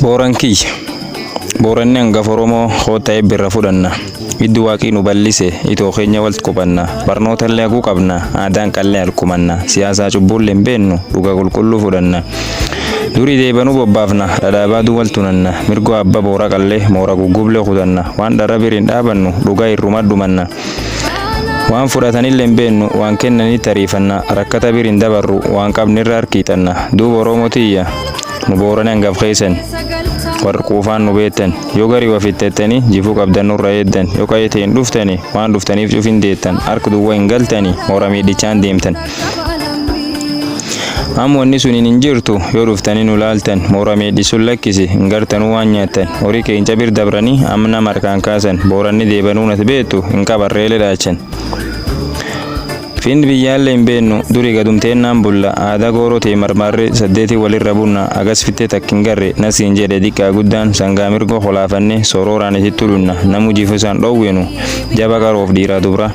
Boorankii Booranni hangafa Oromoo hoota'ee birra fudhanna. Iddu waaqii nu bal'ise itoo keenya walitti qubanna. Barnoota illee haguu qabna. Aadaan qallee halkumanna. Siyaasaa cubbuullee hin beennu dhuga qulqulluu fudhanna. Durii deebanuu bobbaafna dhadhaabaa duwwal tunanna. Mirgoo abba boora qallee moora guggublee kutanna. Waan dharra biriin dhaabannu dhugaa irruma dhumanna. Waan fudhatanillee hin beennu waan kennanii tariifanna. Rakkata biriin dabarru waan qabnirra harkiixanna. Duuba Oromootiyya nu Booranii hangaf keessan. Warra quufaan nu beektan yoo garii wafittettanii jifuu qabdan nurra eeddan yoo qayyatee hin dhuftani waan dhuftaniif cufin deettan harka duwwaa hin galtani moora miidhichaan deemtan. Wanni suniin hin jirtu yoo dhuftanii nu laaltan moora miidhisuun lakkisi hin gartanuu waan nyaattan horii keenya bir dabranii amna markaan kaasan Booranni deebanuu nati beektu hin qabarreelee daachan. Fin biyyaallee hin beennu durii gadumteennaan bulla aadaa goorotee marmarree saddeetii walirra bunna agas fittee takkin garre nasiin jedhe diqqaa guddaan sangaa mirgoo holaafannee sorooraan isitti dhunna namu jifusaan dhoowwenu jaba qaroof dhiiraa dubra.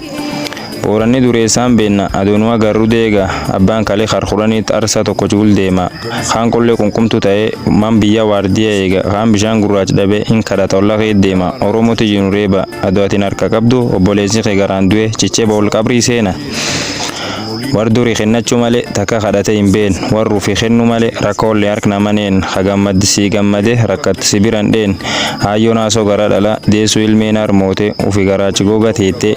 Booranni dureessaan beenna adoonuu agarru deega abbaan kalee harkuraniitti arsa tokko cuul deema kaan qollee qunqumtu ta'ee man biyya waardiya eega kaan bishaan gurraacha dhabe hin kadhata olla kee deema Oromooti jinu reeba adoo atiin harka qabdu obboleessi kee garaan du'e cichee bool qabrii seena. Wardurii kennachuu malee takka kadhate hin been warruu fi kennu malee rakkoollee harka namaneen hagammadi gammade rakkatti si biran dheen hayyoon haasoo gara dhala deessuu ilmeen harmoote ufi garaachi goga teettee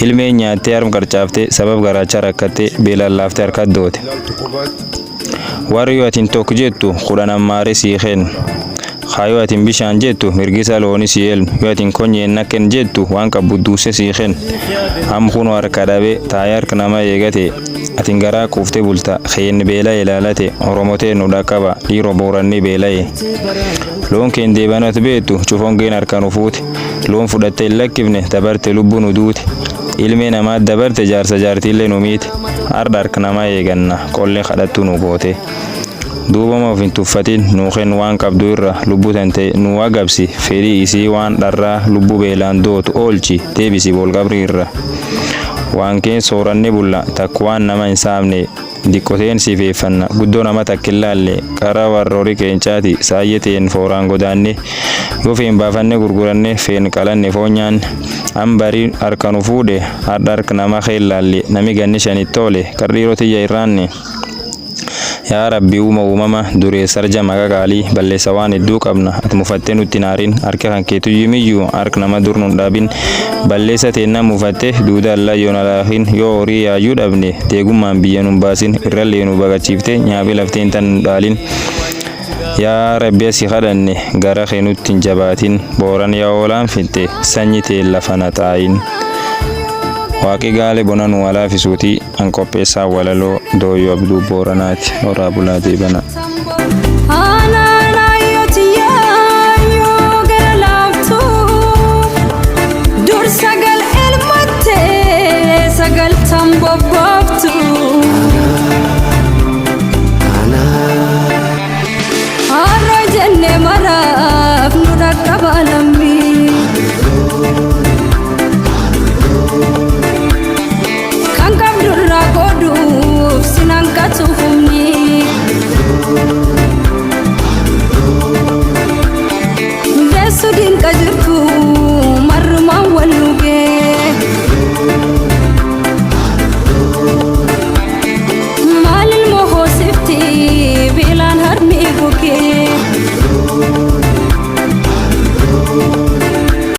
ilmeen nyaattee harm qarcaaftee sabab garaacha rakkattee beelallaaftee harkat doote. Warri yoo atiin tokko jettu kudhan ammaaree sii kennu. Yoo atiin bishaan jettu mirgisa looni sii elmu yoo atiin konyeen nakken jettu waan qabudduuse sii kennu. Hamkuun harka dhabe taa'ee harka nama eegate atiin garaa kuuftee bulta keen beela ilaalate Oromooteen nu dhaqqaba dhiiroo Booranni beela'e. Loon keen deebanat beektu cufongeen harkaan ufuute loon fudhattee hin lakkifne dabarte lubbuun uduute. Ilmee namaa dabarte jaarsa jaartiillee nu miite har'a harka nama eeganna qollee kadhattu nu goote. Duubama of hin tuffatin nuuken waan qabdu irra lubbuu tante nu agabsi fedhii isii waan dharraa lubbuu beelaan dootu oolchi deebisi bool qabrii irra. Waan keen sooranne bulla takku waan nama hin saamne diqqoteen siifeeffanna guddoo nama takkillaalle qara warra horii keencaati saayyeteen fooraan godaanne yoo feen baafanne gurguranne feen qalanne foon nyaanne ambarii harka nu fuudhe har'a harka nama keellaalle nami ganni shanitti toole qarriirotiyya irraanne. Yaa Rabbi uumama dureessar jama qaqaalii balleessa waan hedduu qabna ati mufattee nutti naarin harka kan keetu yimiyyuu harka nama dur nun dhaabin balleessa teenna mufatte duuda Allah yoon alaahin yoo horii yaayyuu dhabne deegummaan biyya nun baasin irrallee nu baqachiifte nyaabii lafteen tan nun dhaalin. Yaa Rabbi asi kadhanne gara keenutti hin jabaatin Booran yaa oolaan fitte sanyi teen lafana taayin. Waaqi gaale bona nu walaafisuuti an qopheessaa walaloo Dooyyoo Abduu Booranaati horaa bulaa deebana. Dur sagal elmattee sagal tambobbooftu har'a jenne maraaf nu dhaqqabana.